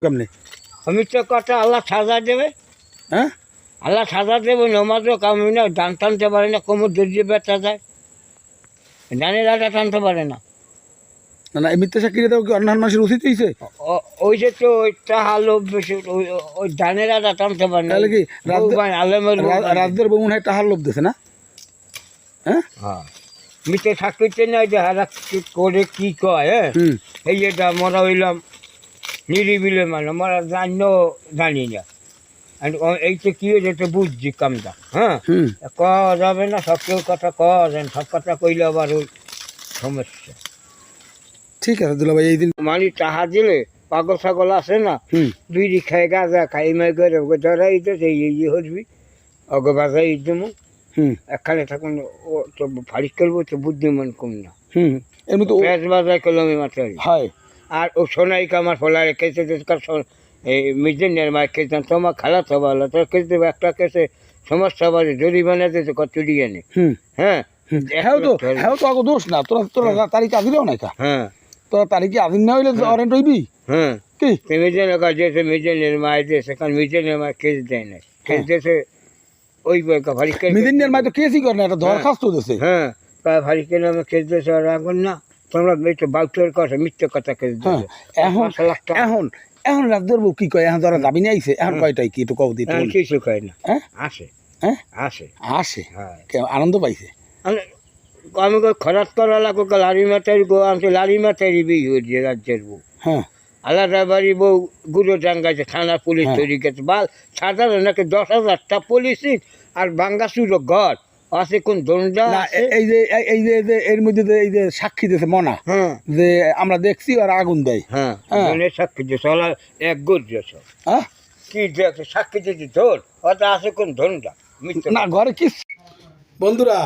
কেমনে? মিথ্যে কথা আল্লাহ সাজা দেবে। হ্যাঁ, আল্লাহ সাজা দেবে। নমাজও কামি না, ডান টানতে পারে না, কোমর দর্জি ব্যথা যায়, ডানের আটা টানতে পারে না। না না, এই মিথ্যা সাক্ষী দেওয়া কি অন্যান্য মানুষের উচিত হয়েছে? ওই যে তো ওই টাহা লোভ বেশি, ওই ডানের আটা টানতে পারে না। তাহলে কি আলেমের রাজদের বউ মনে হয় টাহার লোভ দিছে না? হ্যাঁ, হ্যাঁ, মিথ্যে সাক্ষীতে নাই যে হারা করে কি কয়। হ্যাঁ, এই যেটা মরা হইলাম নিরিবিলে মানে মরা জানি না। এইটা কি হয়েছে তো বুঝছি কামটা। হ্যাঁ, কওয়া যাবে না, সব কেউ কথা কওয়া যায় না, সব কথা কইলে আবার ওই সমস্যা। ঠিক আছে দুলা ভাই, এই দিন মানি টাহা দিলে পাগল ছাগল আছে না, বিড়ি খাই গাঁজা খাই মাই করে ধরাই দিতে ইয়ে হরবি অগ বাজাই দেবো একখানে থাকুন। ও তো ফারিক করবো তো বুদ্ধিমান কম না। এমনি তো পেঁয়াজ বাজায় কলমে মাথারি। হয়। আর ও সোনাই কামার ফলা রেখেছে এই মিজনের মার খেতাম, তোমার খালা তো ভালো তোর খেতে দেবো একটা কেসে সমস্যা বাজে জরিমানা দিতে কত দিয়ে নে। হ্যাঁ, হ্যাঁ তো হ্যাঁ তো আগে দোষ না, তোরা তোরা তারিখ আজিলেও নাই কা। হ্যাঁ, তোরা তারিখে আজিন না হইলে অরেন্ট হইবি। হ্যাঁ, কি মিজনের কাছে যেতে মিজনের মায় দিয়েছে, কারণ মিজনের মায় কেস দেয় না, কেস দিয়েছে ওই ফারিক। মিদিনের মাই তো কেসই করে না, এটা দরখাস্ত দিয়েছে। হ্যাঁ, ফারিকের নামে কেস দিয়েছে। আর এখন না তোমরা একটু বাউটের কথা মিথ্যে কথা কেস দিয়েছে। এখন এখন এখন রাজদের বউ কি কয়? এখন যারা দাবি নিয়ে আইছে এখন কয়টাই কি একটু কও দিতে কিছু কয় না। হ্যাঁ, আসে। হ্যাঁ আসে আসে, হ্যাঁ, আনন্দ পাইছে। আমি খরাত করা লাগো লারি মাথারি গো আমি লারি মাথারি বিয়ে হয়েছে রাজ্যের বউ। হ্যাঁ, আলাদা বাড়ি বউ গুঁড়ো ডাঙ্গাইছে, থানা পুলিশ তৈরি গেছে। বাল সাধারণ নাকি 10,000টা পুলিশ আর বাঙ্গাসুর ঘর আছে কোন দণ্ডা। এই যে এই যে এর মধ্যে এই যে সাক্ষী দিয়েছে মনা, যে আমরা দেখছি আর আগুন দেয়। হ্যাঁ, সাক্ষী দিয়েছে ওলা এক গোর দিয়েছে। কি দেখছে সাক্ষী দিয়েছি ধর ওটা আছে কোন দণ্ডা না ঘরে কি। বন্ধুরা,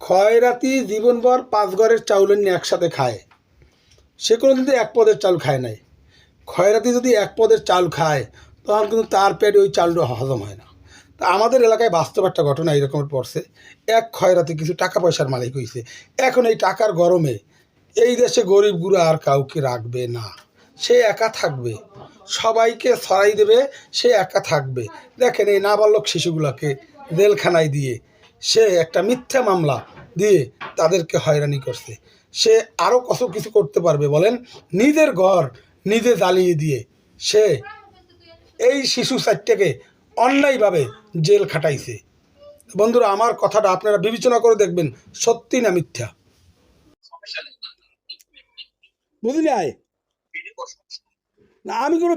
খয়রাতি জীবনভর 5 ঘরের চাউল নিয়ে একসাথে খায়, সে কোনো কিন্তু 1 পদের চাল খায় নাই। খয়রাতি যদি 1 পদের চাল খায় তখন কিন্তু তার পেটে ওই চালটা হজম হয় না। তা আমাদের এলাকায় বাস্তব একটা ঘটনা এইরকমের পড়ছে। এক খয়রাতি কিছু টাকা পয়সার মালিক হয়েছে, এখন এই টাকার গরমে এই দেশে গরিব গুঁড়া আর কাউকে রাখবে না, সে একা থাকবে, সবাইকে ছড়াই দেবে, সে একা থাকবে। দেখেন এই নাবালক শিশুগুলোকে জেলখানায় দিয়ে সে একটা মিথ্যা মামলা দিয়ে তাদেরকে হয়রানি করছে। সে আরও কত কিছু করতে পারবে বলেন? নিজের ঘর নিজে জ্বালিয়ে দিয়ে সে এই শিশু 4টাকে অন্যায়ভাবে জেল খাটাইছে। বন্ধুরা, আমার কথাটা আপনারা বিবেচনা করে দেখবেন সত্যি না মিথ্যা। বুঝলি না আমি কোনো